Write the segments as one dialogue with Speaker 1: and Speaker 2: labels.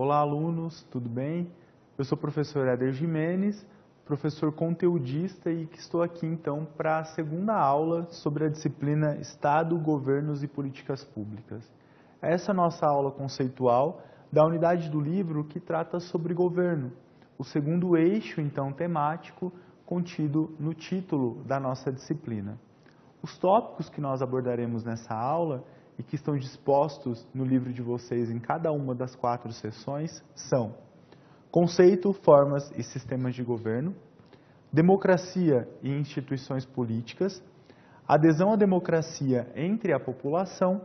Speaker 1: Olá, alunos, tudo bem? Eu sou o professor Éder Jimenez, professor conteudista e que estou aqui então para a segunda aula sobre a disciplina Estado, Governos e Políticas Públicas. Essa é a nossa aula conceitual da unidade do livro que trata sobre governo, o segundo eixo então temático contido no título da nossa disciplina. Os tópicos que nós abordaremos nessa aula e que estão dispostos no livro de vocês em cada uma das 4 seções são conceito, formas e sistemas de governo, democracia e instituições políticas, adesão à democracia entre a população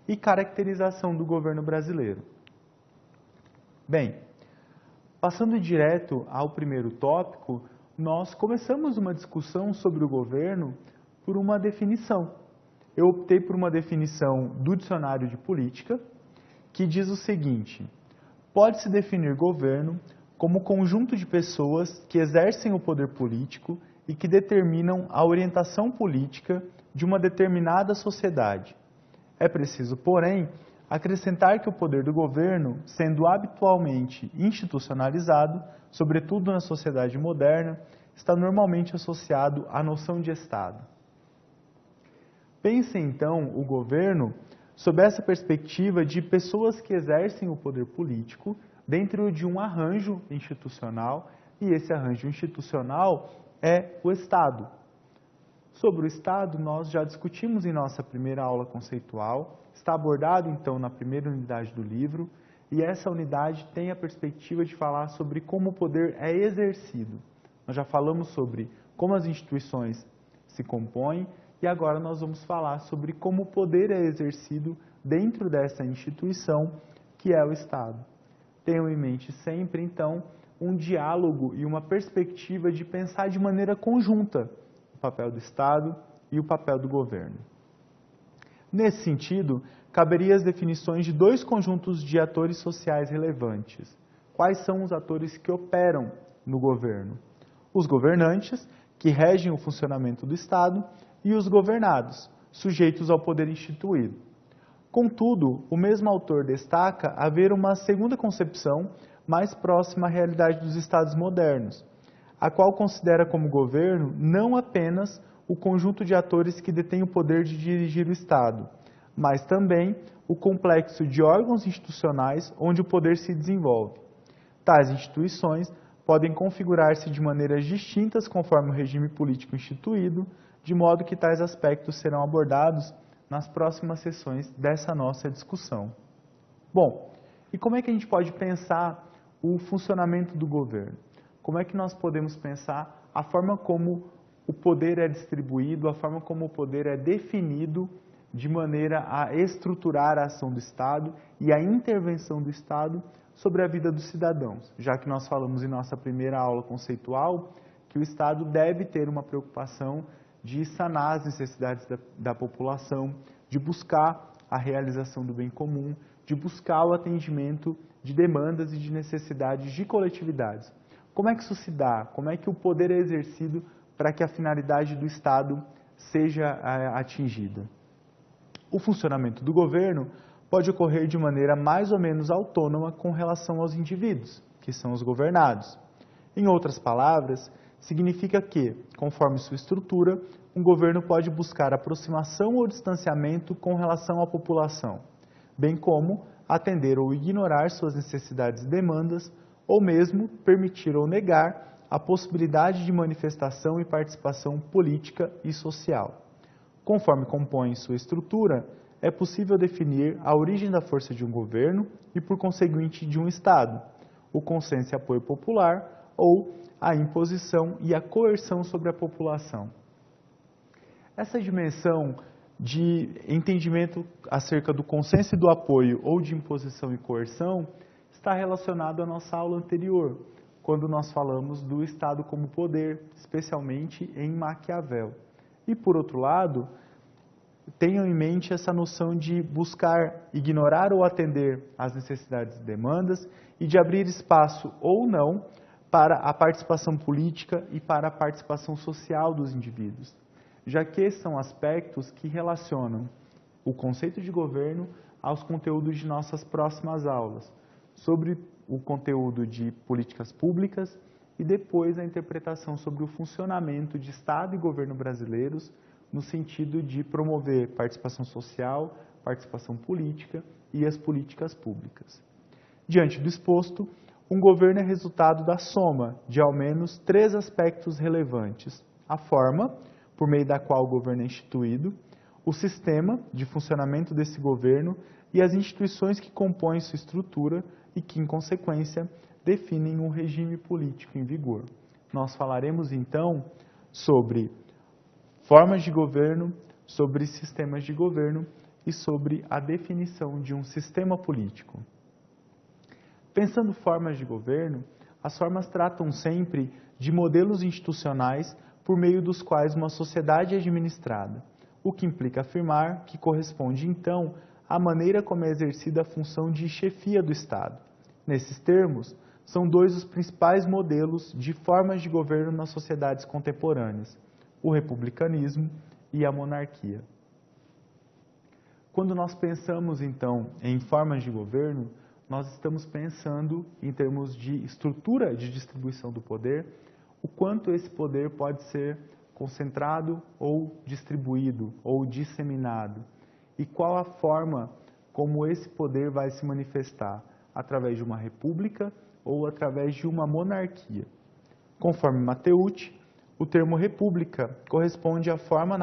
Speaker 1: e caracterização do governo brasileiro. Bem, passando direto ao primeiro tópico, nós começamos uma discussão sobre o governo por uma definição. Eu optei por uma definição do dicionário de política, que diz o seguinte: pode-se definir governo como conjunto de pessoas que exercem o poder político e que determinam a orientação política de uma determinada sociedade. É preciso, porém, acrescentar que o poder do governo, sendo habitualmente institucionalizado, sobretudo na sociedade moderna, está normalmente associado à noção de Estado. Pense então o governo sob essa perspectiva de pessoas que exercem o poder político dentro de um arranjo institucional, e esse arranjo institucional é o Estado. Sobre o Estado, nós já discutimos em nossa primeira aula conceitual, está abordado então na primeira unidade do livro, e essa unidade tem a perspectiva de falar sobre como o poder é exercido. Nós já falamos sobre como as instituições se compõem, e agora nós vamos falar sobre como o poder é exercido dentro dessa instituição que é o Estado. Tenham em mente sempre, então, um diálogo e uma perspectiva de pensar de maneira conjunta o papel do Estado e o papel do governo. Nesse sentido, caberia as definições de 2 conjuntos de atores sociais relevantes. Quais são os atores que operam no governo? Os governantes, que regem o funcionamento do Estado, e os governados, sujeitos ao poder instituído. Contudo, o mesmo autor destaca haver uma segunda concepção mais próxima à realidade dos Estados modernos, a qual considera como governo não apenas o conjunto de atores que detêm o poder de dirigir o Estado, mas também o complexo de órgãos institucionais onde o poder se desenvolve. Tais instituições podem configurar-se de maneiras distintas conforme o regime político instituído, de modo que tais aspectos serão abordados nas próximas sessões dessa nossa discussão. Bom, e como é que a gente pode pensar o funcionamento do governo? Como é que nós podemos pensar a forma como o poder é distribuído, a forma como o poder é definido de maneira a estruturar a ação do Estado e a intervenção do Estado sobre a vida dos cidadãos, já que nós falamos em nossa primeira aula conceitual que o Estado deve ter uma preocupação de sanar as necessidades da população, de buscar a realização do bem comum, de buscar o atendimento de demandas e de necessidades de coletividades. Como é que isso se dá? Como é que o poder é exercido para que a finalidade do Estado seja atingida? O funcionamento do governo pode ocorrer de maneira mais ou menos autônoma com relação aos indivíduos, que são os governados. Em outras palavras, significa que, conforme sua estrutura, um governo pode buscar aproximação ou distanciamento com relação à população, bem como atender ou ignorar suas necessidades e demandas, ou mesmo permitir ou negar a possibilidade de manifestação e participação política e social. Conforme compõe sua estrutura, é possível definir a origem da força de um governo e, por conseguinte, de um Estado, o consenso e apoio popular ou a imposição e a coerção sobre a população. Essa dimensão de entendimento acerca do consenso e do apoio ou de imposição e coerção está relacionado à nossa aula anterior, quando nós falamos do Estado como poder, especialmente em Maquiavel. E, por outro lado, tenham em mente essa noção de buscar ignorar ou atender às necessidades e demandas e de abrir espaço ou não para a participação política e para a participação social dos indivíduos, já que são aspectos que relacionam o conceito de governo aos conteúdos de nossas próximas aulas, sobre o conteúdo de políticas públicas e depois a interpretação sobre o funcionamento de Estado e governo brasileiros no sentido de promover participação social, participação política e as políticas públicas. Diante do exposto, um governo é resultado da soma de ao menos 3 aspectos relevantes: a forma, por meio da qual o governo é instituído, o sistema de funcionamento desse governo e as instituições que compõem sua estrutura e que, em consequência, definem um regime político em vigor. Nós falaremos, então, sobre formas de governo, sobre sistemas de governo e sobre a definição de um sistema político. Pensando formas de governo, as formas tratam sempre de modelos institucionais por meio dos quais uma sociedade é administrada, o que implica afirmar que corresponde, então, à maneira como é exercida a função de chefia do Estado. Nesses termos, são 2 os principais modelos de formas de governo nas sociedades contemporâneas: o republicanismo e a monarquia. Quando nós pensamos, então, em formas de governo, nós estamos pensando em termos de estrutura de distribuição do poder, o quanto esse poder pode ser concentrado ou distribuído ou disseminado e qual a forma como esse poder vai se manifestar, através de uma república ou através de uma monarquia. Conforme Matteucci, o termo república corresponde à forma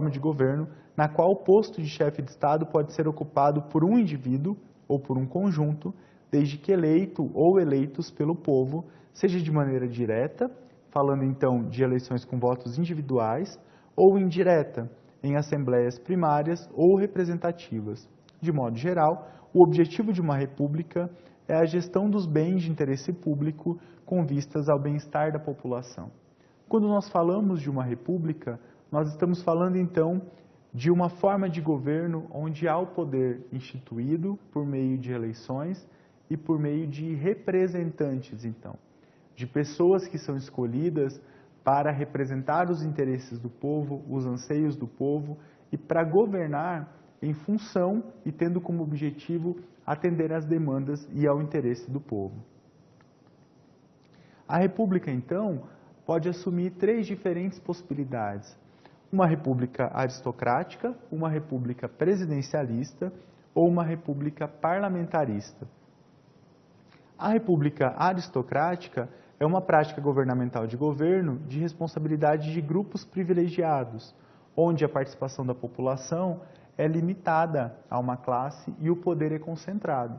Speaker 1: de governo na qual o posto de chefe de Estado pode ser ocupado por um indivíduo ou por um conjunto, desde que eleito ou eleitos pelo povo, seja de maneira direta, falando então de eleições com votos individuais, ou indireta, em assembleias primárias ou representativas. De modo geral, o objetivo de uma república é a gestão dos bens de interesse público com vistas ao bem-estar da população. Quando nós falamos de uma república, nós estamos falando então de uma forma de governo onde há o poder instituído por meio de eleições e por meio de representantes, então, de pessoas que são escolhidas para representar os interesses do povo, os anseios do povo e para governar em função e tendo como objetivo atender às demandas e ao interesse do povo. A república, então, pode assumir 3 diferentes possibilidades: uma república aristocrática, uma república presidencialista ou uma república parlamentarista. A república aristocrática é uma prática governamental de governo de responsabilidade de grupos privilegiados, onde a participação da população é limitada a uma classe e o poder é concentrado.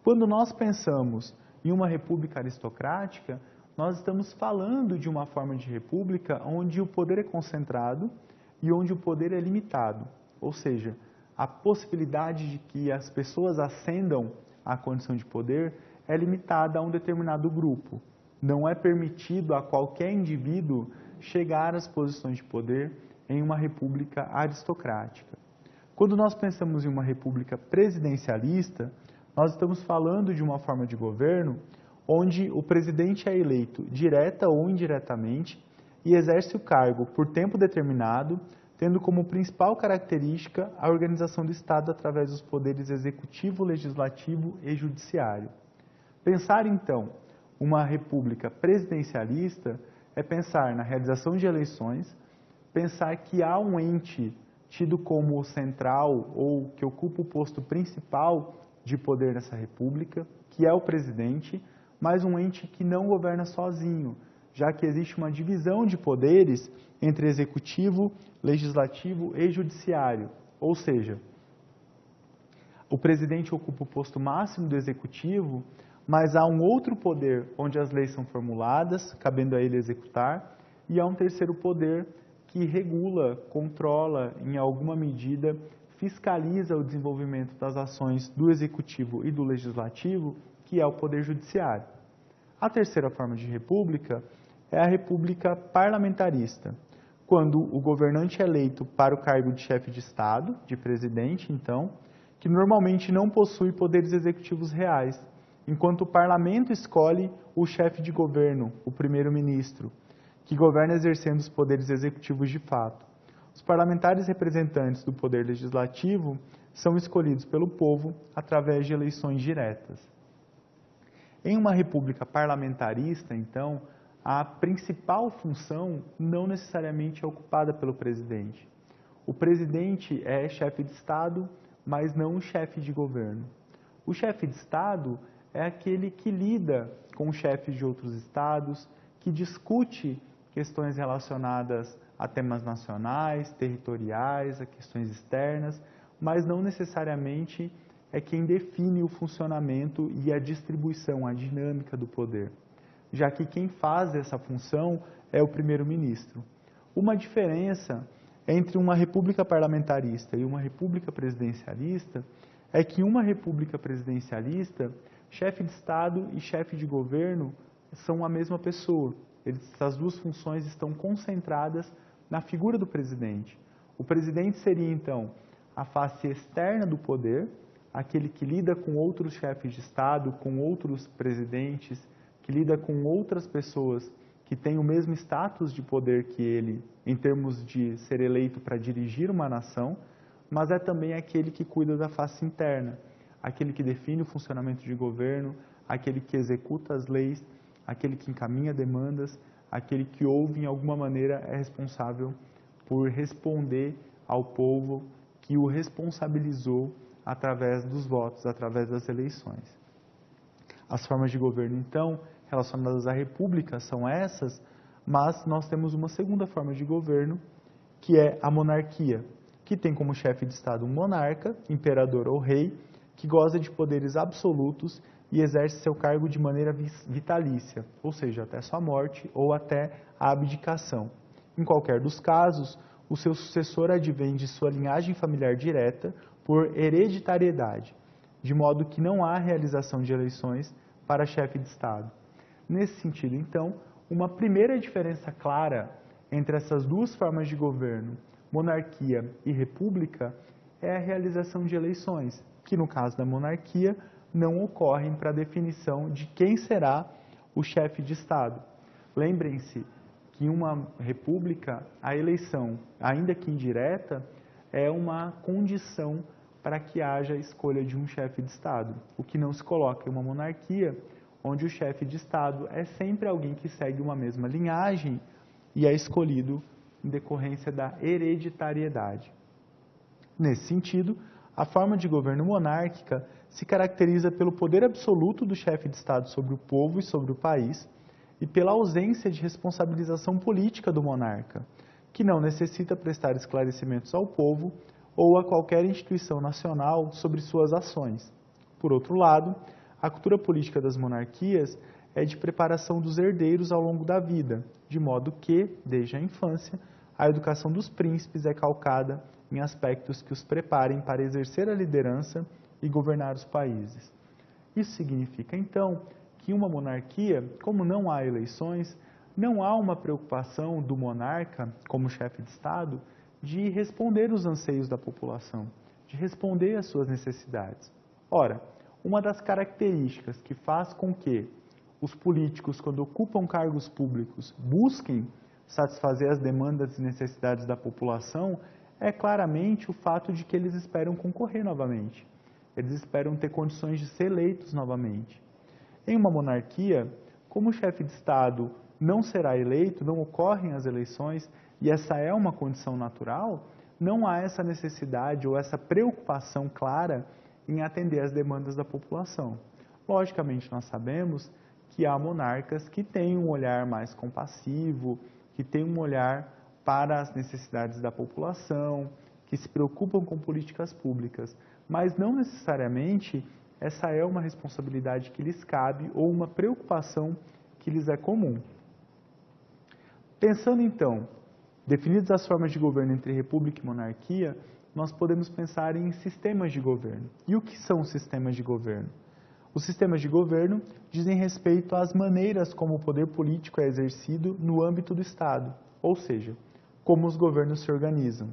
Speaker 1: Quando nós pensamos em uma república aristocrática, nós estamos falando de uma forma de república onde o poder é concentrado e onde o poder é limitado, ou seja, a possibilidade de que as pessoas ascendam à condição de poder é limitada a um determinado grupo. Não é permitido a qualquer indivíduo chegar às posições de poder em uma república aristocrática. Quando nós pensamos em uma república presidencialista, nós estamos falando de uma forma de governo onde o presidente é eleito direta ou indiretamente e exerce o cargo por tempo determinado, tendo como principal característica a organização do Estado através dos poderes executivo, legislativo e judiciário. Pensar, então, uma república presidencialista é pensar na realização de eleições, pensar que há um ente tido como central ou que ocupa o posto principal de poder nessa república, que é o presidente, mas um ente que não governa sozinho, já que existe uma divisão de poderes entre executivo, legislativo e judiciário. Ou seja, o presidente ocupa o posto máximo do executivo, mas há um outro poder onde as leis são formuladas, cabendo a ele executar, e há um terceiro poder que regula, controla, em alguma medida, fiscaliza o desenvolvimento das ações do executivo e do legislativo, que é o poder judiciário. A terceira forma de república é a república parlamentarista, quando o governante é eleito para o cargo de chefe de Estado, de presidente, então, que normalmente não possui poderes executivos reais, enquanto o parlamento escolhe o chefe de governo, o primeiro-ministro, que governa exercendo os poderes executivos de fato. Os parlamentares representantes do poder legislativo são escolhidos pelo povo através de eleições diretas. Em uma república parlamentarista, então, a principal função não necessariamente é ocupada pelo presidente. O presidente é chefe de Estado, mas não o chefe de governo. O chefe de Estado é aquele que lida com os chefes de outros estados, que discute questões relacionadas a temas nacionais, territoriais, a questões externas, mas não necessariamente é quem define o funcionamento e a distribuição, a dinâmica do poder, já que quem faz essa função é o primeiro-ministro. Uma diferença entre uma república parlamentarista e uma república presidencialista é que em uma república presidencialista, chefe de Estado e chefe de governo são a mesma pessoa. Essas duas funções estão concentradas na figura do presidente. O presidente seria, então, a face externa do poder, aquele que lida com outros chefes de Estado, com outros presidentes, que lida com outras pessoas que têm o mesmo status de poder que ele, em termos de ser eleito para dirigir uma nação, mas é também aquele que cuida da face interna, aquele que define o funcionamento de governo, aquele que executa as leis, aquele que encaminha demandas, aquele que ouve, em alguma maneira, é responsável por responder ao povo que o responsabilizou através dos votos, através das eleições. As formas de governo, então, relacionadas à república são essas, mas nós temos uma segunda forma de governo, que é a monarquia, que tem como chefe de Estado um monarca, imperador ou rei, que goza de poderes absolutos e exerce seu cargo de maneira vitalícia, ou seja, até sua morte ou até a abdicação. Em qualquer dos casos, o seu sucessor advém de sua linhagem familiar direta por hereditariedade, de modo que não há realização de eleições para chefe de Estado. Nesse sentido, então, uma primeira diferença clara entre essas duas formas de governo, monarquia e república, é a realização de eleições, que no caso da monarquia não ocorrem para a definição de quem será o chefe de Estado. Lembrem-se que em uma república a eleição, ainda que indireta, é uma condição para que haja a escolha de um chefe de Estado, o que não se coloca em uma monarquia, onde o chefe de Estado é sempre alguém que segue uma mesma linhagem e é escolhido em decorrência da hereditariedade. Nesse sentido, a forma de governo monárquica se caracteriza pelo poder absoluto do chefe de Estado sobre o povo e sobre o país e pela ausência de responsabilização política do monarca, que não necessita prestar esclarecimentos ao povo ou a qualquer instituição nacional sobre suas ações. Por outro lado, a cultura política das monarquias é de preparação dos herdeiros ao longo da vida, de modo que, desde a infância, a educação dos príncipes é calcada em aspectos que os preparem para exercer a liderança e governar os países. Isso significa, então, que em uma monarquia, como não há eleições, não há uma preocupação do monarca, como chefe de Estado, de responder os anseios da população, de responder às suas necessidades. Ora, uma das características que faz com que os políticos, quando ocupam cargos públicos, busquem satisfazer as demandas e necessidades da população é claramente o fato de que eles esperam concorrer novamente. Eles esperam ter condições de ser eleitos novamente. Em uma monarquia, como o chefe de Estado não será eleito, não ocorrem as eleições, e essa é uma condição natural, não há essa necessidade ou essa preocupação clara em atender às demandas da população. Logicamente, nós sabemos que há monarcas que têm um olhar mais compassivo, que têm um olhar para as necessidades da população, que se preocupam com políticas públicas, mas não necessariamente essa é uma responsabilidade que lhes cabe ou uma preocupação que lhes é comum. Pensando então, definidas as formas de governo entre república e monarquia, nós podemos pensar em sistemas de governo. E o que são os sistemas de governo? Os sistemas de governo dizem respeito às maneiras como o poder político é exercido no âmbito do Estado, ou seja, como os governos se organizam.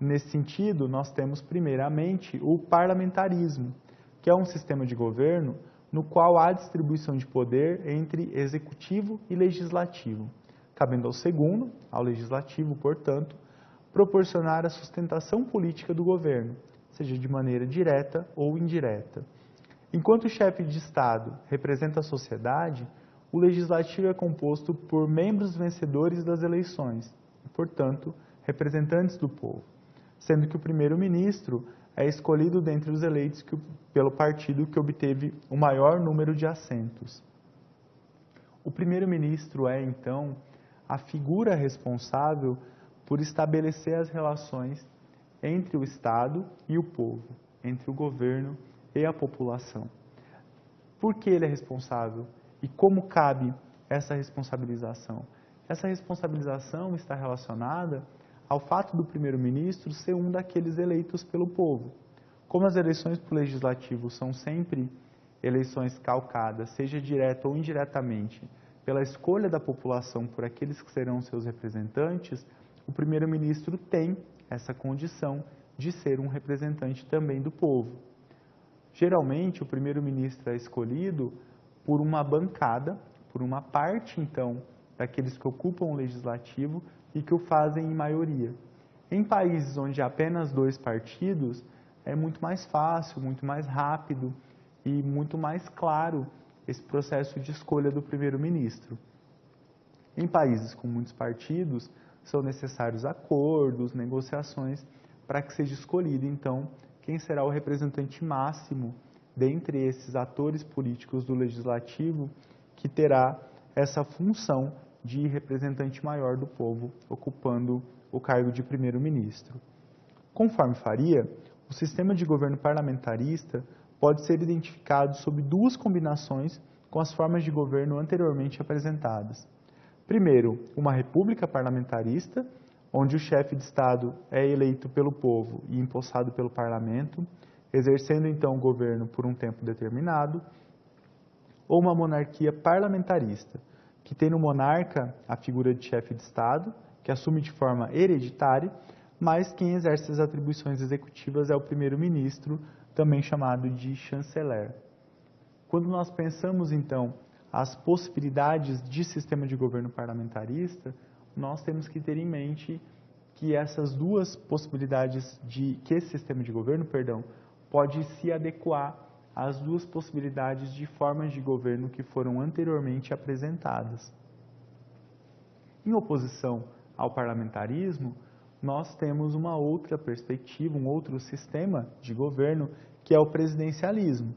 Speaker 1: Nesse sentido, nós temos primeiramente o parlamentarismo, que é um sistema de governo no qual há distribuição de poder entre executivo e legislativo, cabendo ao segundo, ao legislativo, portanto, proporcionar a sustentação política do governo, seja de maneira direta ou indireta. Enquanto o chefe de Estado representa a sociedade, o Legislativo é composto por membros vencedores das eleições, e, portanto, representantes do povo, sendo que o primeiro-ministro é escolhido dentre os eleitos pelo partido que obteve o maior número de assentos. O primeiro-ministro é, então, a figura responsável por estabelecer as relações entre o Estado e o povo, entre o governo e a população. Por que ele é responsável e como cabe essa responsabilização? Essa responsabilização está relacionada ao fato do primeiro-ministro ser um daqueles eleitos pelo povo. Como as eleições para o legislativo são sempre eleições calcadas, seja direta ou indiretamente, pela escolha da população por aqueles que serão seus representantes, o primeiro-ministro tem essa condição de ser um representante também do povo. Geralmente, o primeiro-ministro é escolhido por uma bancada, por uma parte, então, daqueles que ocupam o legislativo e que o fazem em maioria. Em países onde há apenas 2 partidos, é muito mais fácil, muito mais rápido e muito mais claro esse processo de escolha do primeiro-ministro. Em países com muitos partidos, são necessários acordos, negociações, para que seja escolhido, então, quem será o representante máximo dentre esses atores políticos do legislativo que terá essa função de representante maior do povo, ocupando o cargo de primeiro-ministro. Conforme Faria, o sistema de governo parlamentarista pode ser identificado sob 2 combinações com as formas de governo anteriormente apresentadas. Primeiro, uma república parlamentarista, onde o chefe de Estado é eleito pelo povo e empossado pelo parlamento, exercendo então o governo por um tempo determinado, ou uma monarquia parlamentarista, que tem no monarca a figura de chefe de Estado, que assume de forma hereditária, mas quem exerce as atribuições executivas é o primeiro-ministro, também chamado de chanceler. Quando nós pensamos, então, as possibilidades de sistema de governo parlamentarista, nós temos que ter em mente que essas 2 possibilidades que esse sistema de governo, pode se adequar às 2 possibilidades de formas de governo que foram anteriormente apresentadas. Em oposição ao parlamentarismo, nós temos uma outra perspectiva, um outro sistema de governo, que é o presidencialismo,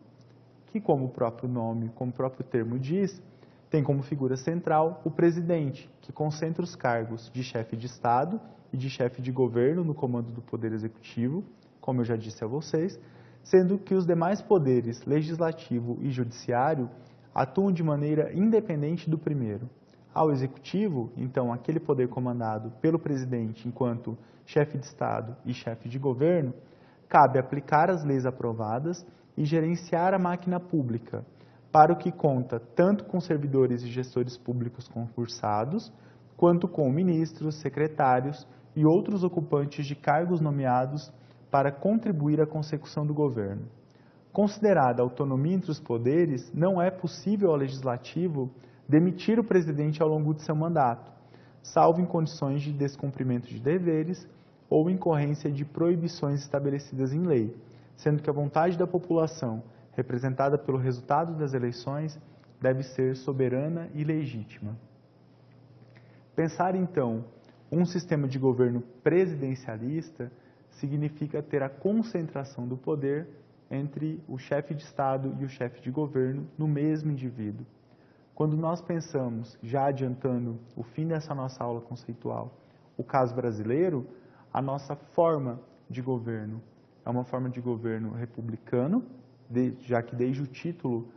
Speaker 1: que, como o próprio nome, como o próprio termo diz, tem como figura central o presidente, que concentra os cargos de chefe de Estado e de chefe de governo no comando do Poder Executivo, como eu já disse a vocês, sendo que os demais poderes, legislativo e judiciário, atuam de maneira independente do primeiro. Ao Executivo, então, aquele poder comandado pelo presidente enquanto chefe de Estado e chefe de governo, cabe aplicar as leis aprovadas e gerenciar a máquina pública, para o que conta tanto com servidores e gestores públicos concursados, quanto com ministros, secretários e outros ocupantes de cargos nomeados para contribuir à consecução do governo. Considerada a autonomia entre os poderes, não é possível ao legislativo demitir o presidente ao longo de seu mandato, salvo em condições de descumprimento de deveres ou incorrência de proibições estabelecidas em lei, sendo que a vontade da população, representada pelo resultado das eleições, deve ser soberana e legítima. Pensar, então, um sistema de governo presidencialista significa ter a concentração do poder entre o chefe de Estado e o chefe de governo no mesmo indivíduo. Quando nós pensamos, já adiantando o fim dessa nossa aula conceitual, o caso brasileiro, a nossa forma de governo é uma forma de governo republicano, já que desde o título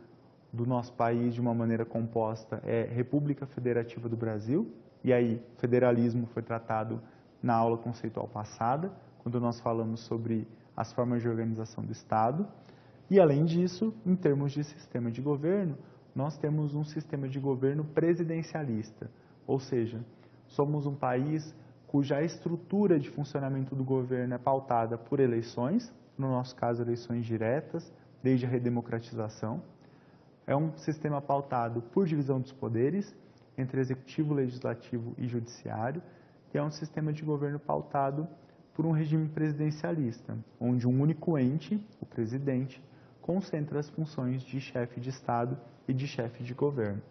Speaker 1: do nosso país, de uma maneira composta, é República Federativa do Brasil, e aí federalismo foi tratado na aula conceitual passada, quando nós falamos sobre as formas de organização do Estado. E além disso, em termos de sistema de governo, nós temos um sistema de governo presidencialista, ou seja, somos um país cuja estrutura de funcionamento do governo é pautada por eleições, no nosso caso eleições diretas, desde a redemocratização. É um sistema pautado por divisão dos poderes, entre executivo, legislativo e judiciário, e é um sistema de governo pautado por um regime presidencialista, onde um único ente, o presidente, concentra as funções de chefe de Estado e de chefe de governo.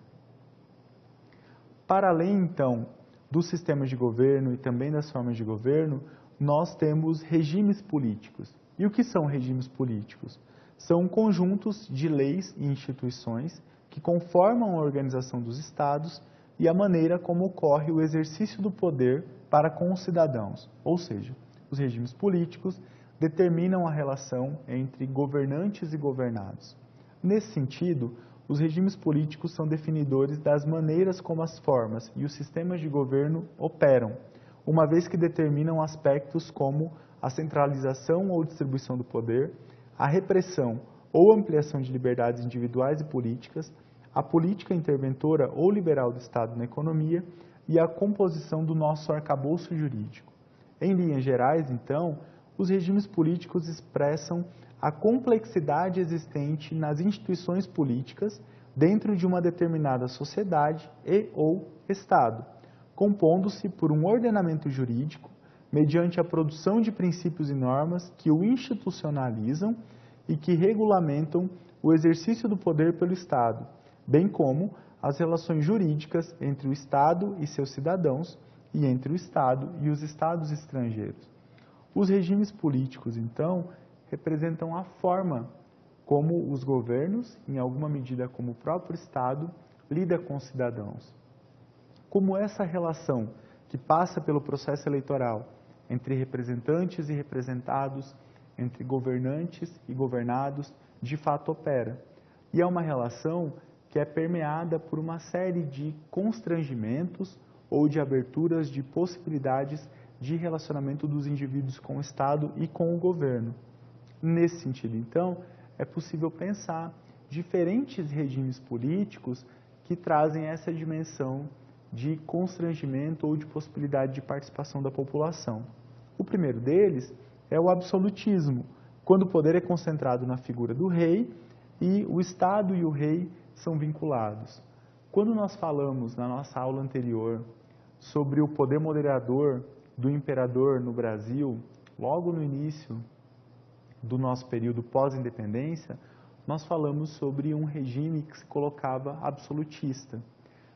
Speaker 1: Para além, então, dos sistemas de governo e também das formas de governo, nós temos regimes políticos. E o que são regimes políticos? São conjuntos de leis e instituições que conformam a organização dos Estados e a maneira como ocorre o exercício do poder para com os cidadãos. Ou seja, os regimes políticos determinam a relação entre governantes e governados. Nesse sentido, os regimes políticos são definidores das maneiras como as formas e os sistemas de governo operam, uma vez que determinam aspectos como a centralização ou distribuição do poder, a repressão ou ampliação de liberdades individuais e políticas, a política interventora ou liberal do Estado na economia e a composição do nosso arcabouço jurídico. Em linhas gerais, então, os regimes políticos expressam a complexidade existente nas instituições políticas dentro de uma determinada sociedade e/ou Estado, compondo-se por um ordenamento jurídico mediante a produção de princípios e normas que o institucionalizam e que regulamentam o exercício do poder pelo Estado, bem como as relações jurídicas entre o Estado e seus cidadãos e entre o Estado e os Estados estrangeiros. Os regimes políticos, então, representam a forma como os governos, em alguma medida como o próprio Estado, lida com os cidadãos. Como essa relação que passa pelo processo eleitoral entre representantes e representados, entre governantes e governados, de fato opera. E é uma relação que é permeada por uma série de constrangimentos ou de aberturas de possibilidades de relacionamento dos indivíduos com o Estado e com o governo. Nesse sentido, então, é possível pensar diferentes regimes políticos que trazem essa dimensão de constrangimento ou de possibilidade de participação da população. O primeiro deles é o absolutismo, quando o poder é concentrado na figura do rei e o Estado e o rei são vinculados. Quando nós falamos na nossa aula anterior sobre o poder moderador do imperador no Brasil, logo no início do nosso período pós-independência, nós falamos sobre um regime que se colocava absolutista.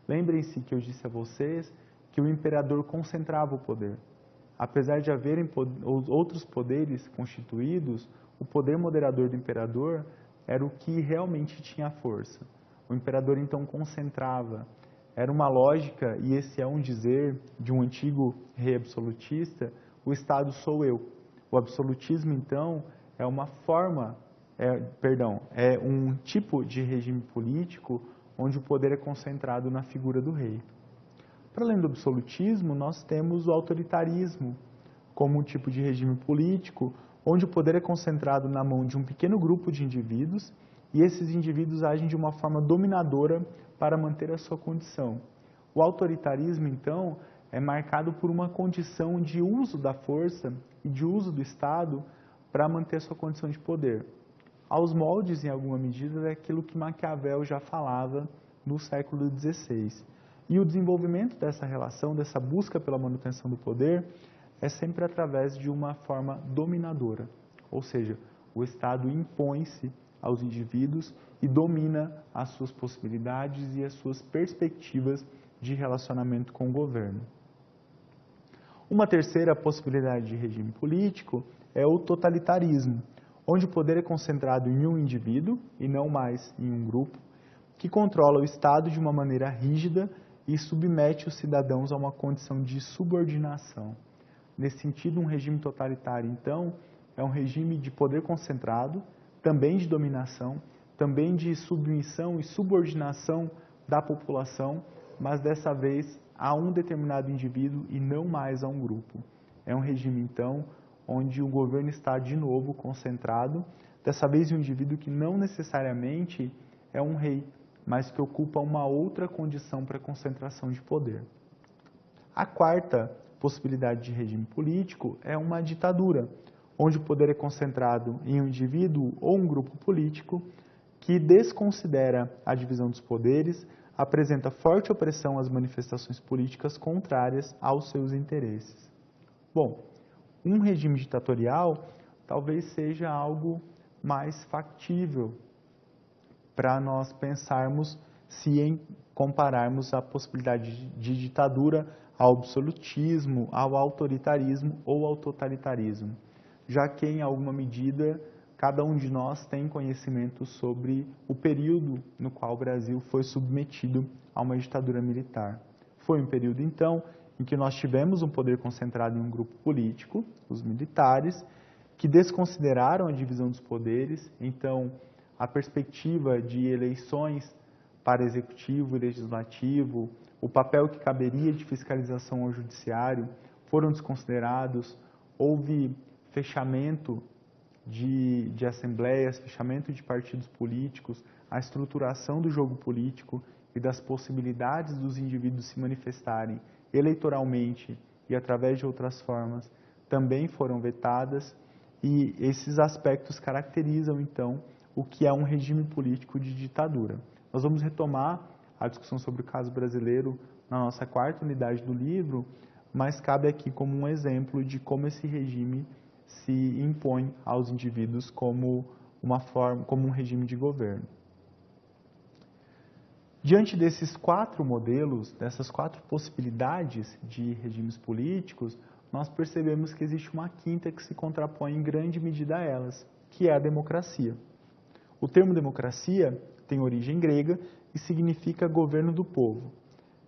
Speaker 1: Lembrem-se que eu disse a vocês que o imperador concentrava o poder. Apesar de haverem outros poderes constituídos, o poder moderador do imperador era o que realmente tinha força. O imperador então concentrava. Era uma lógica, e esse é um dizer de um antigo rei absolutista: o Estado sou eu. O absolutismo, então, é uma forma, é um tipo de regime político onde o poder é concentrado na figura do rei. Para além do absolutismo, nós temos o autoritarismo, como um tipo de regime político onde o poder é concentrado na mão de um pequeno grupo de indivíduos e esses indivíduos agem de uma forma dominadora para manter a sua condição. O autoritarismo, então, é marcado por uma condição de uso da força e de uso do Estado para manter a sua condição de poder. Aos moldes, em alguma medida, daquilo que Maquiavel já falava no século XVI. E o desenvolvimento dessa relação, dessa busca pela manutenção do poder, é sempre através de uma forma dominadora. Ou seja, o Estado impõe-se aos indivíduos e domina as suas possibilidades e as suas perspectivas de relacionamento com o governo. Uma terceira possibilidade de regime político é o totalitarismo, onde o poder é concentrado em um indivíduo e não mais em um grupo, que controla o Estado de uma maneira rígida e submete os cidadãos a uma condição de subordinação. Nesse sentido, um regime totalitário, então, é um regime de poder concentrado, também de dominação, também de submissão e subordinação da população, mas dessa vez a um determinado indivíduo e não mais a um grupo. É um regime, então, onde o governo está de novo concentrado, dessa vez em um indivíduo que não necessariamente é um rei, mas que ocupa uma outra condição para concentração de poder. A quarta possibilidade de regime político é uma ditadura, onde o poder é concentrado em um indivíduo ou um grupo político que desconsidera a divisão dos poderes, apresenta forte opressão às manifestações políticas contrárias aos seus interesses. Bom, um regime ditatorial talvez seja algo mais factível para nós pensarmos se compararmos a possibilidade de ditadura ao absolutismo, ao autoritarismo ou ao totalitarismo, já que, em alguma medida, cada um de nós tem conhecimento sobre o período no qual o Brasil foi submetido a uma ditadura militar. Foi um período, então, em que nós tivemos um poder concentrado em um grupo político, os militares, que desconsideraram a divisão dos poderes. Então, a perspectiva de eleições para executivo e legislativo, o papel que caberia de fiscalização ao judiciário foram desconsiderados. Houve fechamento de assembleias, fechamento de partidos políticos, a estruturação do jogo político e das possibilidades dos indivíduos se manifestarem eleitoralmente e através de outras formas também foram vetadas, e esses aspectos caracterizam, então, o que é um regime político de ditadura. Nós vamos retomar a discussão sobre o caso brasileiro na nossa quarta unidade do livro, mas cabe aqui como um exemplo de como esse regime se impõe aos indivíduos como um regime de governo. Diante desses 4 modelos, dessas 4 possibilidades de regimes políticos, nós percebemos que existe uma quinta que se contrapõe em grande medida a elas, que é a democracia. O termo democracia tem origem grega e significa governo do povo,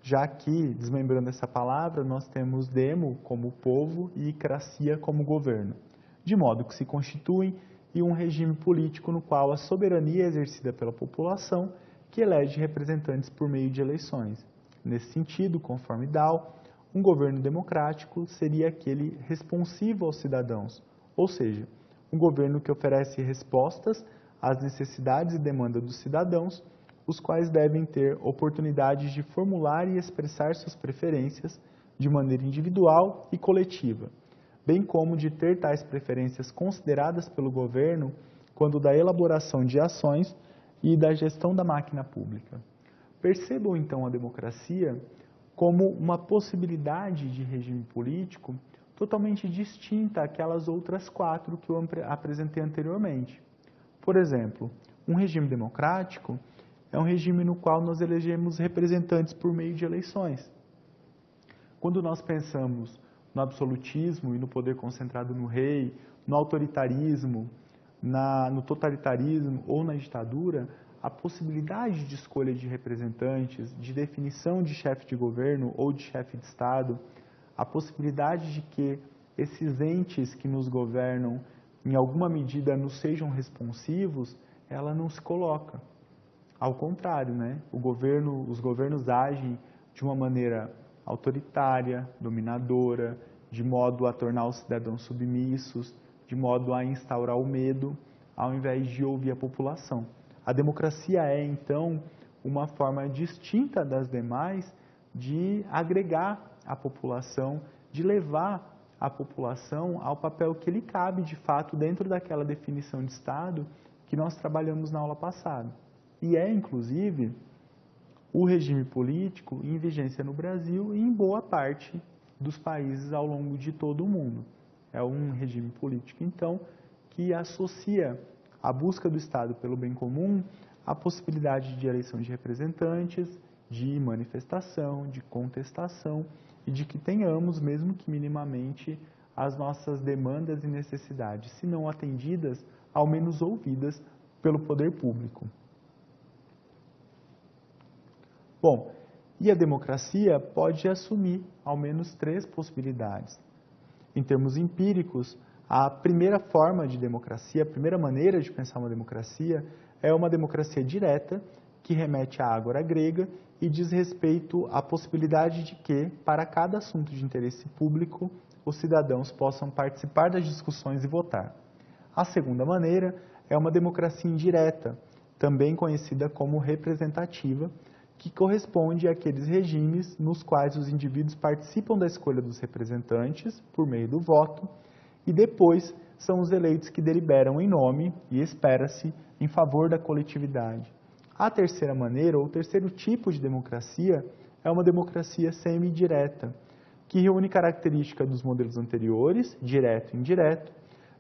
Speaker 1: já que, desmembrando essa palavra, nós temos demo como povo e cracia como governo, de modo que se constituem em um regime político no qual a soberania é exercida pela população, que elege representantes por meio de eleições. Nesse sentido, conforme Dow, um governo democrático seria aquele responsivo aos cidadãos, ou seja, um governo que oferece respostas às necessidades e demandas dos cidadãos, os quais devem ter oportunidades de formular e expressar suas preferências de maneira individual e coletiva, bem como de ter tais preferências consideradas pelo governo quando da elaboração de ações e da gestão da máquina pública. Percebam, então, a democracia como uma possibilidade de regime político totalmente distinta àquelas outras 4 que eu apresentei anteriormente. Por exemplo, um regime democrático é um regime no qual nós elegemos representantes por meio de eleições. Quando nós pensamos no absolutismo e no poder concentrado no rei, no autoritarismo, no totalitarismo ou na ditadura, a possibilidade de escolha de representantes, de definição de chefe de governo ou de chefe de Estado, a possibilidade de que esses entes que nos governam, em alguma medida, nos sejam responsivos, ela não se coloca. Ao contrário, né? Os governos agem de uma maneira autoritária, dominadora, de modo a tornar os cidadãos submissos, de modo a instaurar o medo, ao invés de ouvir a população. A democracia é, então, uma forma distinta das demais de agregar a população, de levar a população ao papel que lhe cabe, de fato, dentro daquela definição de Estado que nós trabalhamos na aula passada. E é, inclusive, o regime político em vigência no Brasil e em boa parte dos países ao longo de todo o mundo. É um regime político, então, que associa a busca do Estado pelo bem comum à possibilidade de eleição de representantes, de manifestação, de contestação e de que tenhamos, mesmo que minimamente, as nossas demandas e necessidades, se não atendidas, ao menos ouvidas pelo poder público. Bom, e a democracia pode assumir ao menos 3 possibilidades. Em termos empíricos, a primeira forma de democracia, a primeira maneira de pensar uma democracia é uma democracia direta, que remete à ágora grega e diz respeito à possibilidade de que, para cada assunto de interesse público, os cidadãos possam participar das discussões e votar. A segunda maneira é uma democracia indireta, também conhecida como representativa, que corresponde àqueles regimes nos quais os indivíduos participam da escolha dos representantes por meio do voto e depois são os eleitos que deliberam em nome e, espera-se, em favor da coletividade. A terceira maneira, ou o terceiro tipo de democracia, é uma democracia semi-direta, que reúne características dos modelos anteriores, direto e indireto,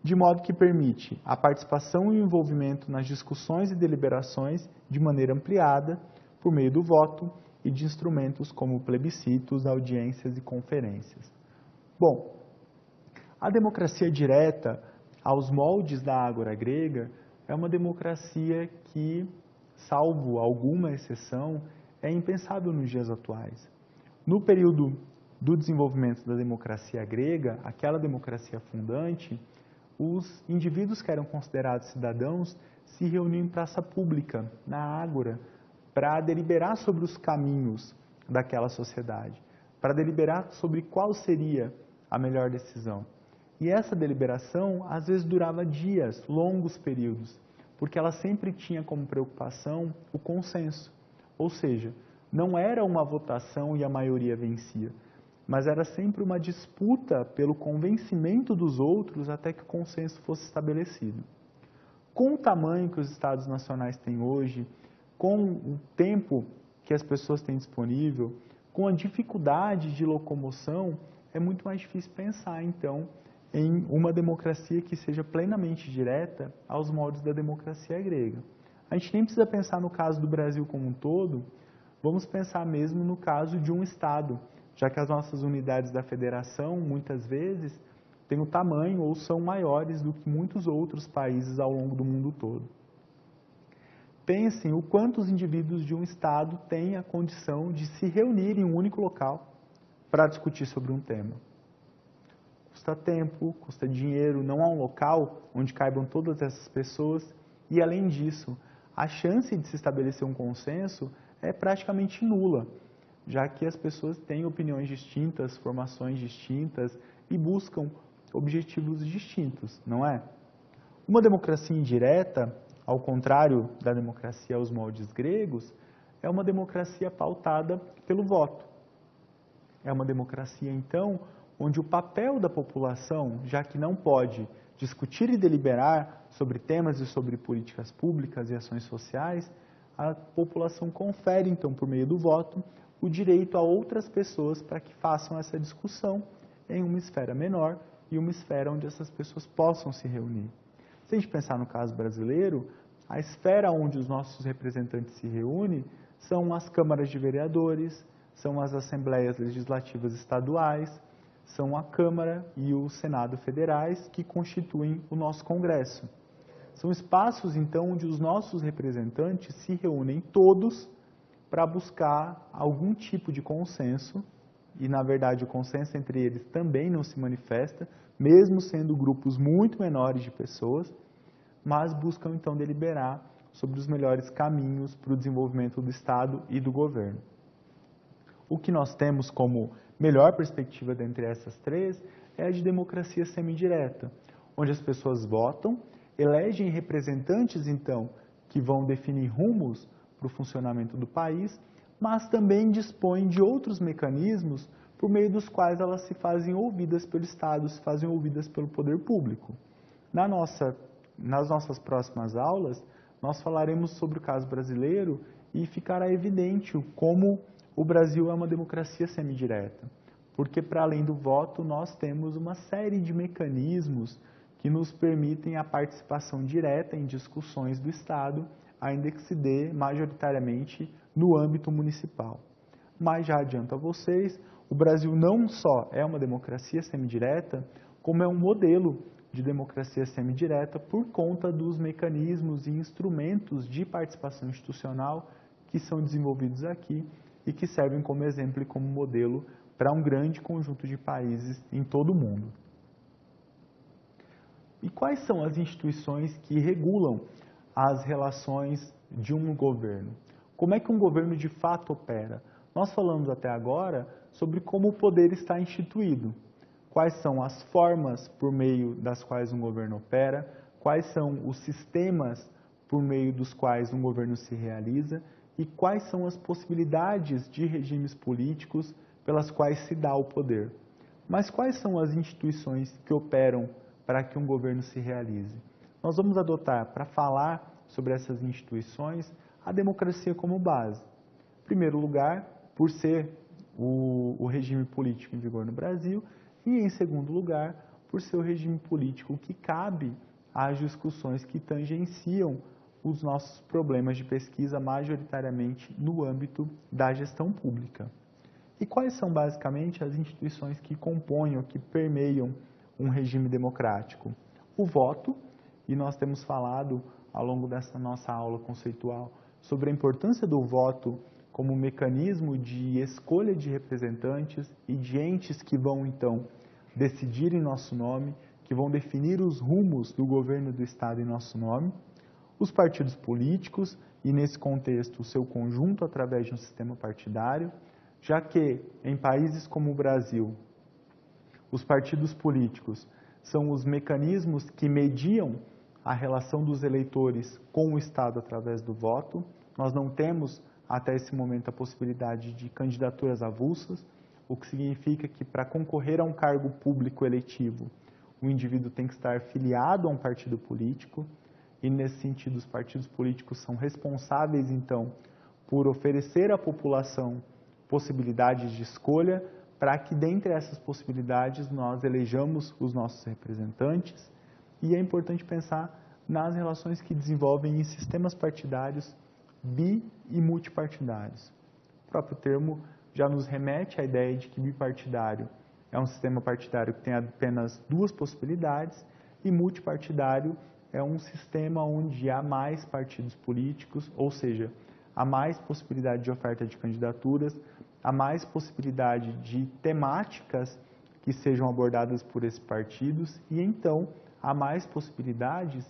Speaker 1: de modo que permite a participação e o envolvimento nas discussões e deliberações de maneira ampliada, por meio do voto e de instrumentos como plebiscitos, audiências e conferências. Bom, a democracia direta, aos moldes da Ágora grega, é uma democracia que, salvo alguma exceção, é impensável nos dias atuais. No período do desenvolvimento da democracia grega, aquela democracia fundante, os indivíduos que eram considerados cidadãos se reuniam em praça pública, na Ágora, para deliberar sobre os caminhos daquela sociedade, para deliberar sobre qual seria a melhor decisão. E essa deliberação, às vezes, durava dias, longos períodos, porque ela sempre tinha como preocupação o consenso. Ou seja, não era uma votação e a maioria vencia, mas era sempre uma disputa pelo convencimento dos outros até que o consenso fosse estabelecido. Com o tamanho que os Estados nacionais têm hoje, com o tempo que as pessoas têm disponível, com a dificuldade de locomoção, é muito mais difícil pensar, então, em uma democracia que seja plenamente direta aos moldes da democracia grega. A gente nem precisa pensar no caso do Brasil como um todo, vamos pensar mesmo no caso de um Estado, já que as nossas unidades da federação, muitas vezes, têm o tamanho ou são maiores do que muitos outros países ao longo do mundo todo. Pensem o quanto os indivíduos de um Estado têm a condição de se reunir em um único local para discutir sobre um tema. Custa tempo, custa dinheiro, não há um local onde caibam todas essas pessoas e, além disso, a chance de se estabelecer um consenso é praticamente nula, já que as pessoas têm opiniões distintas, formações distintas e buscam objetivos distintos, não é? Uma democracia indireta, ao contrário da democracia aos moldes gregos, é uma democracia pautada pelo voto. É uma democracia, então, onde o papel da população, já que não pode discutir e deliberar sobre temas e sobre políticas públicas e ações sociais, a população confere, então, por meio do voto, o direito a outras pessoas para que façam essa discussão em uma esfera menor e uma esfera onde essas pessoas possam se reunir. Se a gente pensar no caso brasileiro, a esfera onde os nossos representantes se reúnem são as câmaras de vereadores, são as assembleias legislativas estaduais, são a Câmara e o Senado federais que constituem o nosso Congresso. São espaços, então, onde os nossos representantes se reúnem todos para buscar algum tipo de consenso, e, na verdade, o consenso entre eles também não se manifesta, mesmo sendo grupos muito menores de pessoas, mas buscam, então, deliberar sobre os melhores caminhos para o desenvolvimento do Estado e do governo. O que nós temos como melhor perspectiva dentre essas três é a de democracia semidireta, onde as pessoas votam, elegem representantes, então, que vão definir rumos para o funcionamento do país, mas também dispõem de outros mecanismos por meio dos quais elas se fazem ouvidas pelo Estado, se fazem ouvidas pelo poder público. Nas nossas próximas aulas, nós falaremos sobre o caso brasileiro e ficará evidente como o Brasil é uma democracia semidireta, porque para além do voto nós temos uma série de mecanismos que nos permitem a participação direta em discussões do Estado, ainda que se dê majoritariamente no âmbito municipal. Mas já adianto a vocês, o Brasil não só é uma democracia semidireta, como é um modelo de democracia semidireta por conta dos mecanismos e instrumentos de participação institucional que são desenvolvidos aqui e que servem como exemplo e como modelo para um grande conjunto de países em todo o mundo. E quais são as instituições que regulam as relações de um governo? Como é que um governo de fato opera? Nós falamos até agora sobre como o poder está instituído. Quais são as formas por meio das quais um governo opera, quais são os sistemas por meio dos quais um governo se realiza e quais são as possibilidades de regimes políticos pelas quais se dá o poder. Mas quais são as instituições que operam para que um governo se realize? Nós vamos adotar, para falar sobre essas instituições, a democracia como base. Em primeiro lugar, por ser o regime político em vigor no Brasil, e em segundo lugar, por ser o regime político que cabe às discussões que tangenciam os nossos problemas de pesquisa majoritariamente no âmbito da gestão pública. E quais são basicamente as instituições que compõem ou que permeiam um regime democrático? O voto, e nós temos falado ao longo dessa nossa aula conceitual sobre a importância do voto como mecanismo de escolha de representantes e de entes que vão então decidir em nosso nome, que vão definir os rumos do governo do Estado em nosso nome. Os partidos políticos, e nesse contexto o seu conjunto através de um sistema partidário, já que em países como o Brasil, os partidos políticos são os mecanismos que mediam a relação dos eleitores com o Estado através do voto. Nós não temos, até esse momento, a possibilidade de candidaturas avulsas, o que significa que para concorrer a um cargo público eletivo, o indivíduo tem que estar filiado a um partido político, e nesse sentido os partidos políticos são responsáveis, então, por oferecer à população possibilidades de escolha, para que dentre essas possibilidades nós elejamos os nossos representantes, e é importante pensar nas relações que desenvolvem em sistemas partidários bi- e multipartidários. O próprio termo já nos remete à ideia de que bipartidário é um sistema partidário que tem apenas duas possibilidades, e multipartidário é um sistema onde há mais partidos políticos, ou seja, há mais possibilidade de oferta de candidaturas, há mais possibilidade de temáticas que sejam abordadas por esses partidos, e então há mais possibilidades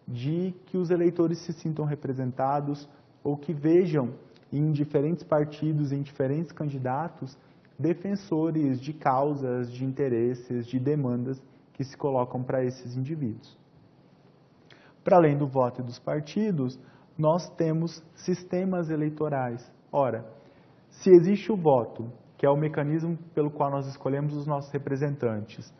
Speaker 1: de que os eleitores se sintam representados ou que vejam em diferentes partidos, em diferentes candidatos, defensores de causas, de interesses, de demandas que se colocam para esses indivíduos. Para além do voto e dos partidos, nós temos sistemas eleitorais. Ora, se existe o voto, que é o mecanismo pelo qual nós escolhemos os nossos representantes,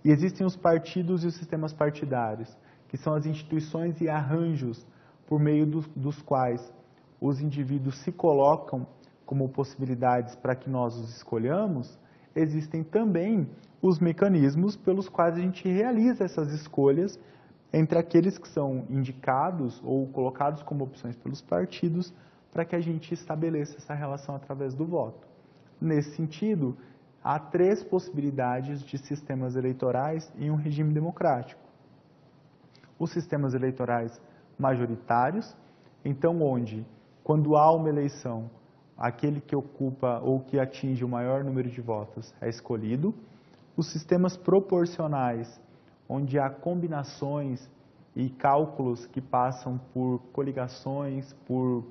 Speaker 1: e existem os partidos e os sistemas partidários, que são as instituições e arranjos por meio dos quais os indivíduos se colocam como possibilidades para que nós os escolhamos, existem também os mecanismos pelos quais a gente realiza essas escolhas entre aqueles que são indicados ou colocados como opções pelos partidos para que a gente estabeleça essa relação através do voto. Nesse sentido, há três possibilidades de sistemas eleitorais em um regime democrático. Os sistemas eleitorais majoritários, então onde, quando há uma eleição, aquele que ocupa ou que atinge o maior número de votos é escolhido. Os sistemas proporcionais, onde há combinações e cálculos que passam por coligações, por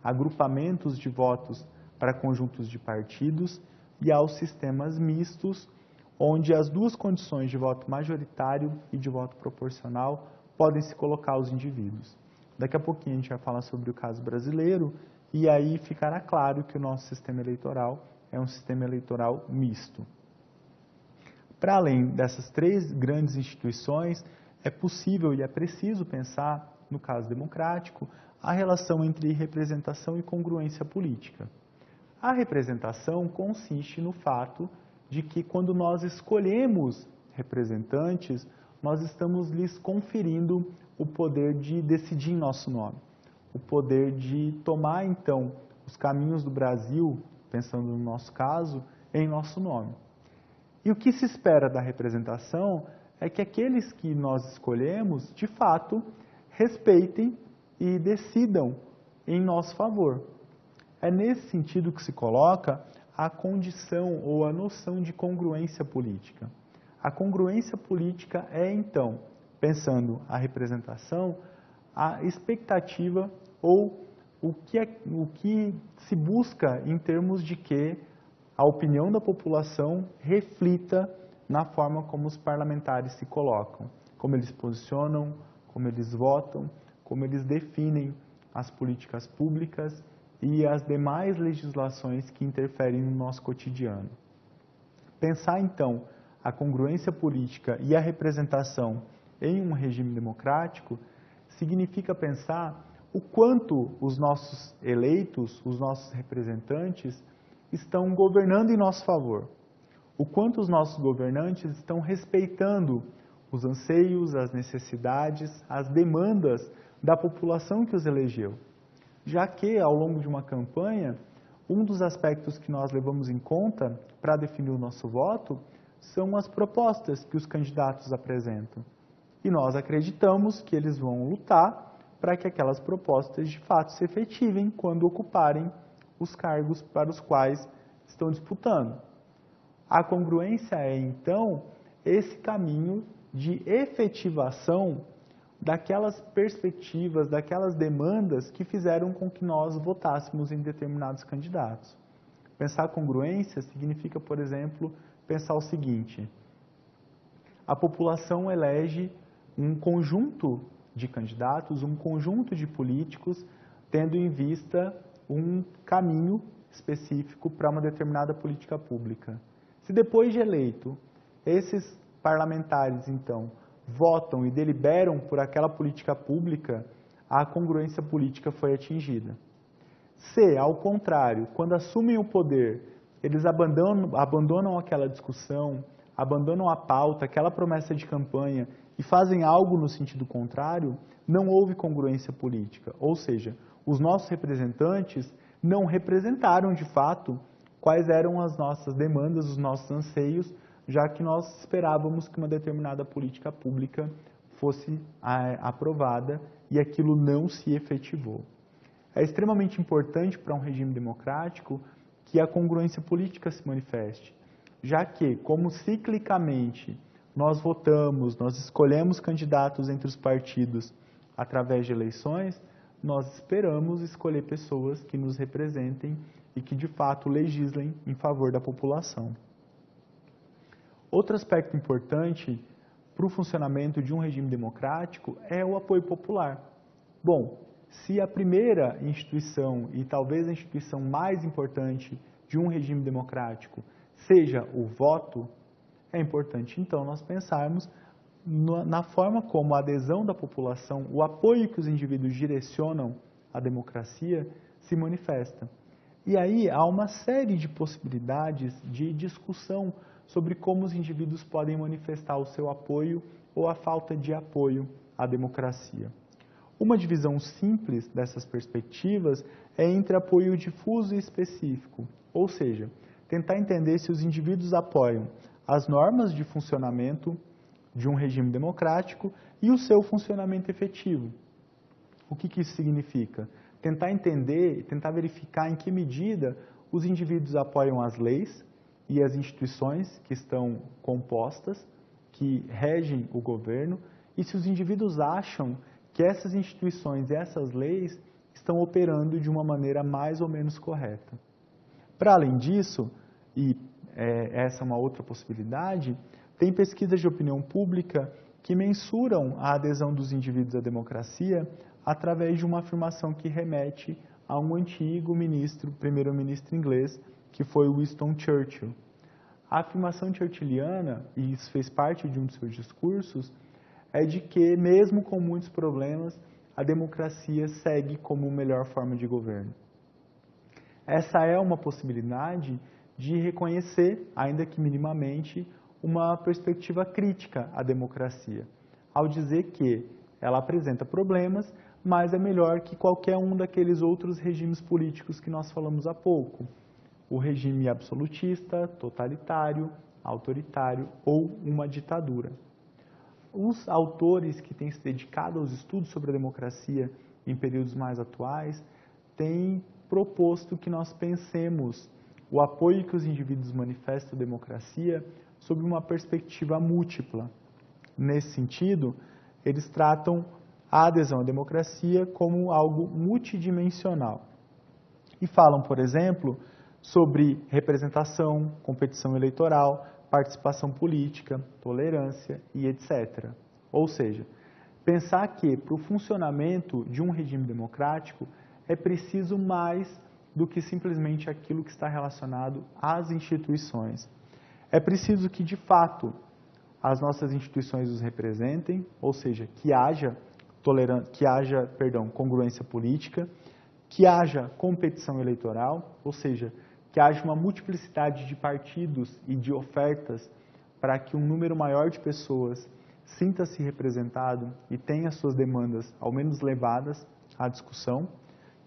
Speaker 1: agrupamentos de votos para conjuntos de partidos, e aos sistemas mistos, onde as duas condições de voto majoritário e de voto proporcional podem se colocar aos indivíduos. Daqui a pouquinho a gente vai falar sobre o caso brasileiro, e aí ficará claro que o nosso sistema eleitoral é um sistema eleitoral misto. Para além dessas três grandes instituições, é possível e é preciso pensar, no caso democrático, a relação entre representação e congruência política. A representação consiste no fato de que quando nós escolhemos representantes, nós estamos lhes conferindo o poder de decidir em nosso nome, o poder de tomar, então, os caminhos do Brasil, pensando no nosso caso, em nosso nome. E o que se espera da representação é que aqueles que nós escolhemos, de fato, respeitem e decidam em nosso favor. É nesse sentido que se coloca a condição ou a noção de congruência política. A congruência política é, então, pensando a representação, a expectativa ou o que se busca em termos de que a opinião da população reflita na forma como os parlamentares se colocam, como eles posicionam, como eles votam, como eles definem as políticas públicas e as demais legislações que interferem no nosso cotidiano. Pensar, então, a congruência política e a representação em um regime democrático significa pensar o quanto os nossos eleitos, os nossos representantes, estão governando em nosso favor. o quanto os nossos governantes estão respeitando os anseios, as necessidades, as demandas da população que os elegeu. Já que, ao longo de uma campanha, um dos aspectos que nós levamos em conta para definir o nosso voto são as propostas que os candidatos apresentam. E nós acreditamos que eles vão lutar para que aquelas propostas de fato se efetivem quando ocuparem os cargos para os quais estão disputando. A congruência é, então, esse caminho de efetivação daquelas perspectivas, daquelas demandas que fizeram com que nós votássemos em determinados candidatos. Pensar congruência significa, por exemplo, pensar o seguinte: a população elege um conjunto de candidatos, um conjunto de políticos, tendo em vista um caminho específico para uma determinada política pública. Se depois de eleito, esses parlamentares, então, votam e deliberam por aquela política pública, a congruência política foi atingida. Se, ao contrário, quando assumem o poder, eles abandonam aquela discussão, abandonam a pauta, aquela promessa de campanha e fazem algo no sentido contrário, não houve congruência política. Ou seja, os nossos representantes não representaram de fato quais eram as nossas demandas, os nossos anseios, já que nós esperávamos que uma determinada política pública fosse aprovada e aquilo não se efetivou. É extremamente importante para um regime democrático que a congruência política se manifeste, já que, como ciclicamente nós votamos, nós escolhemos candidatos entre os partidos através de eleições, nós esperamos escolher pessoas que nos representem e que, de fato, legislem em favor da população. Outro aspecto importante para o funcionamento de um regime democrático é o apoio popular. Bom, se a primeira instituição e talvez a instituição mais importante de um regime democrático seja o voto, é importante então nós pensarmos na forma como a adesão da população, o apoio que os indivíduos direcionam à democracia se manifesta. E aí há uma série de possibilidades de discussão sobre como os indivíduos podem manifestar o seu apoio ou a falta de apoio à democracia. Uma divisão simples dessas perspectivas é entre apoio difuso e específico, ou seja, tentar entender se os indivíduos apoiam as normas de funcionamento de um regime democrático e o seu funcionamento efetivo. O que isso significa? Tentar entender, tentar verificar em que medida os indivíduos apoiam as leis e as instituições que estão compostas, que regem o governo, e se os indivíduos acham que essas instituições e essas leis estão operando de uma maneira mais ou menos correta. Para além disso, e essa é uma outra possibilidade, tem pesquisas de opinião pública que mensuram a adesão dos indivíduos à democracia através de uma afirmação que remete a um antigo primeiro-ministro inglês, que foi Winston Churchill. A afirmação churchilliana, e isso fez parte de um de seus discursos, é de que, mesmo com muitos problemas, a democracia segue como a melhor forma de governo. Essa é uma possibilidade de reconhecer, ainda que minimamente, uma perspectiva crítica à democracia, ao dizer que ela apresenta problemas, mas é melhor que qualquer um daqueles outros regimes políticos que nós falamos há pouco. O regime absolutista, totalitário, autoritário ou uma ditadura. Os autores que têm se dedicado aos estudos sobre a democracia em períodos mais atuais têm proposto que nós pensemos o apoio que os indivíduos manifestam à democracia sob uma perspectiva múltipla. Nesse sentido, eles tratam a adesão à democracia como algo multidimensional. E falam, por exemplo, sobre representação, competição eleitoral, participação política, tolerância e etc. Ou seja, pensar que para o funcionamento de um regime democrático é preciso mais do que simplesmente aquilo que está relacionado às instituições. É preciso que, de fato, as nossas instituições os representem, ou seja, que haja congruência política, que haja competição eleitoral, ou seja, que haja uma multiplicidade de partidos e de ofertas para que um número maior de pessoas sinta-se representado e tenha suas demandas ao menos levadas à discussão,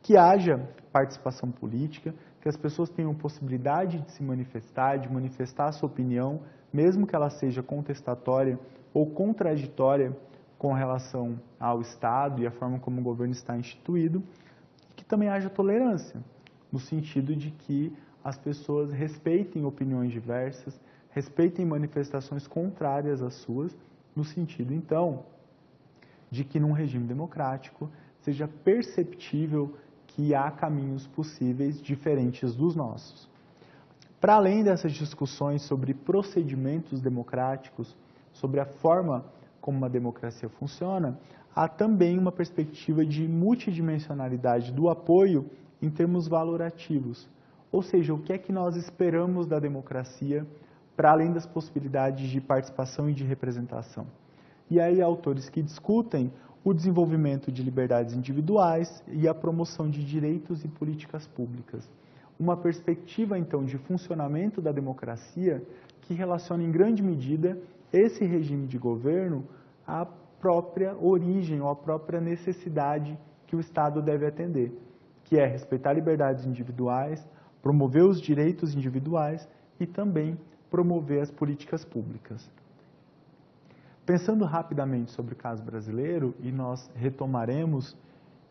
Speaker 1: que haja participação política, que as pessoas tenham possibilidade de se manifestar, de manifestar a sua opinião, mesmo que ela seja contestatória ou contraditória com relação ao Estado e a forma como o governo está instituído, que também haja tolerância, no sentido de que as pessoas respeitem opiniões diversas, respeitem manifestações contrárias às suas, no sentido, então, de que num regime democrático seja perceptível que há caminhos possíveis diferentes dos nossos. Para além dessas discussões sobre procedimentos democráticos, sobre a forma como uma democracia funciona, há também uma perspectiva de multidimensionalidade do apoio em termos valorativos. Ou seja, o que é que nós esperamos da democracia para além das possibilidades de participação e de representação. E aí autores que discutem o desenvolvimento de liberdades individuais e a promoção de direitos e políticas públicas. Uma perspectiva, então, de funcionamento da democracia que relaciona em grande medida esse regime de governo à própria origem ou à própria necessidade que o Estado deve atender, que é respeitar liberdades individuais, promover os direitos individuais e também promover as políticas públicas. Pensando rapidamente sobre o caso brasileiro, e nós retomaremos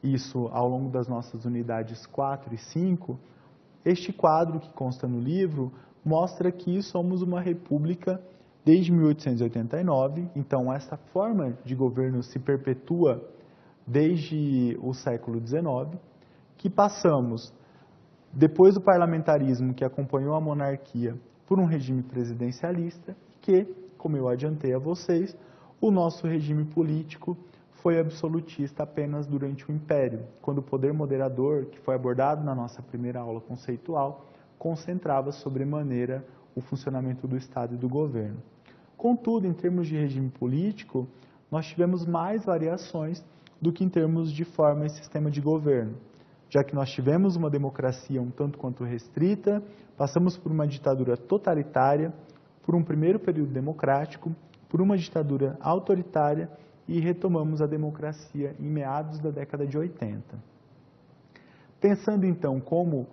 Speaker 1: isso ao longo das nossas unidades 4 e 5, este quadro que consta no livro mostra que somos uma república desde 1889, então essa forma de governo se perpetua desde o século XIX, que passamos, depois do parlamentarismo que acompanhou a monarquia, por um regime presidencialista, que, como eu adiantei a vocês, o nosso regime político foi absolutista apenas durante o Império, quando o poder moderador, que foi abordado na nossa primeira aula conceitual, concentrava sobremaneira o funcionamento do Estado e do governo. Contudo, em termos de regime político, nós tivemos mais variações do que em termos de forma e sistema de governo, já que nós tivemos uma democracia um tanto quanto restrita, passamos por uma ditadura totalitária, por um primeiro período democrático, por uma ditadura autoritária e retomamos a democracia em meados da década de 80. Pensando então como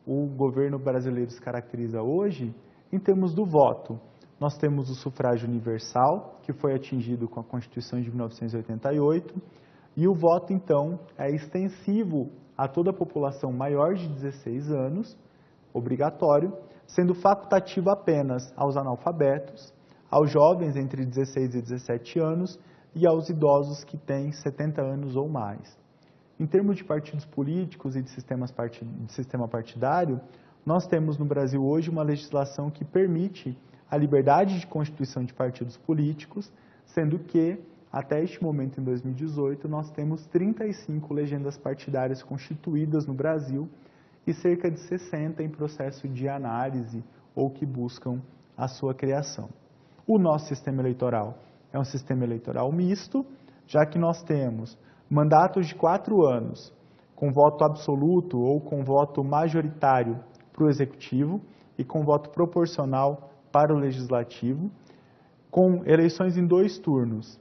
Speaker 1: o governo brasileiro se caracteriza hoje, em termos do voto, nós temos o sufrágio universal, que foi atingido com a Constituição de 1988, e o voto então é extensivo a toda a população maior de 16 anos, obrigatório, sendo facultativo apenas aos analfabetos, aos jovens entre 16 e 17 anos e aos idosos que têm 70 anos ou mais. Em termos de partidos políticos e de sistema partidário, nós temos no Brasil hoje uma legislação que permite a liberdade de constituição de partidos políticos, sendo que, até este momento, em 2018, nós temos 35 legendas partidárias constituídas no Brasil e cerca de 60 em processo de análise ou que buscam a sua criação. O nosso sistema eleitoral é um sistema eleitoral misto, já que nós temos mandatos de 4 anos com voto absoluto ou com voto majoritário para o Executivo e com voto proporcional para o Legislativo, com eleições em 2 turnos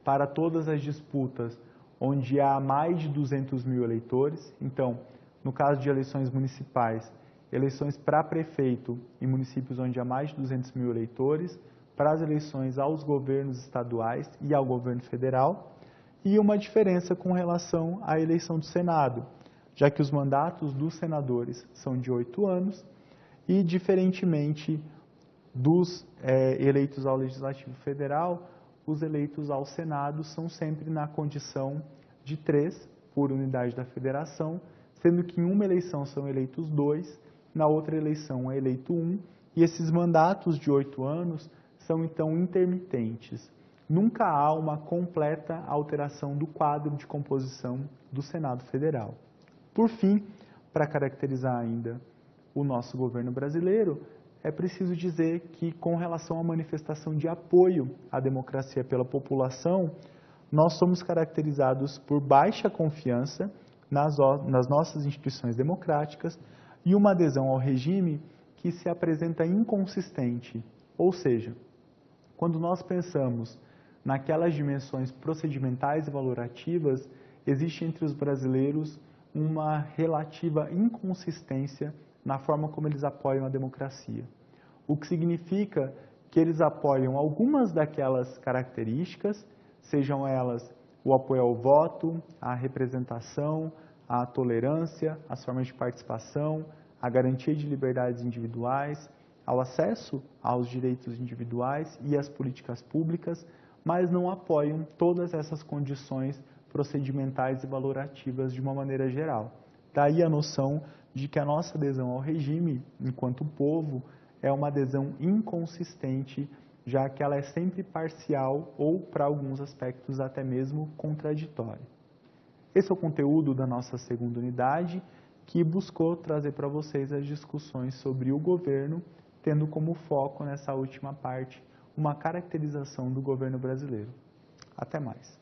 Speaker 1: para todas as disputas onde há mais de 200 mil eleitores. Então, no caso de eleições municipais, eleições para prefeito em municípios onde há mais de 200 mil eleitores, para as eleições aos governos estaduais e ao governo federal, e uma diferença com relação à eleição do Senado, já que os mandatos dos senadores são de 8 anos e, diferentemente dos eleitos ao Legislativo Federal, os eleitos ao Senado são sempre na condição de 3 por unidade da federação, sendo que em uma eleição são eleitos 2, na outra eleição é eleito 1, e esses mandatos de 8 anos são então intermitentes. Nunca há uma completa alteração do quadro de composição do Senado Federal. Por fim, para caracterizar ainda o nosso governo brasileiro, é preciso dizer que, com relação à manifestação de apoio à democracia pela população, nós somos caracterizados por baixa confiança nas nossas instituições democráticas, e uma adesão ao regime que se apresenta inconsistente, ou seja, quando nós pensamos naquelas dimensões procedimentais e valorativas, existe entre os brasileiros uma relativa inconsistência na forma como eles apoiam a democracia. O que significa que eles apoiam algumas daquelas características, sejam elas o apoio ao voto, à representação, à tolerância, às formas de participação, à garantia de liberdades individuais, ao acesso aos direitos individuais e às políticas públicas, mas não apoiam todas essas condições procedimentais e valorativas de uma maneira geral. Daí a noção de que a nossa adesão ao regime, enquanto povo, é uma adesão inconsistente, já que ela é sempre parcial ou, para alguns aspectos, até mesmo contraditória. Esse é o conteúdo da nossa segunda unidade, que buscou trazer para vocês as discussões sobre o governo, tendo como foco nessa última parte uma caracterização do governo brasileiro. Até mais.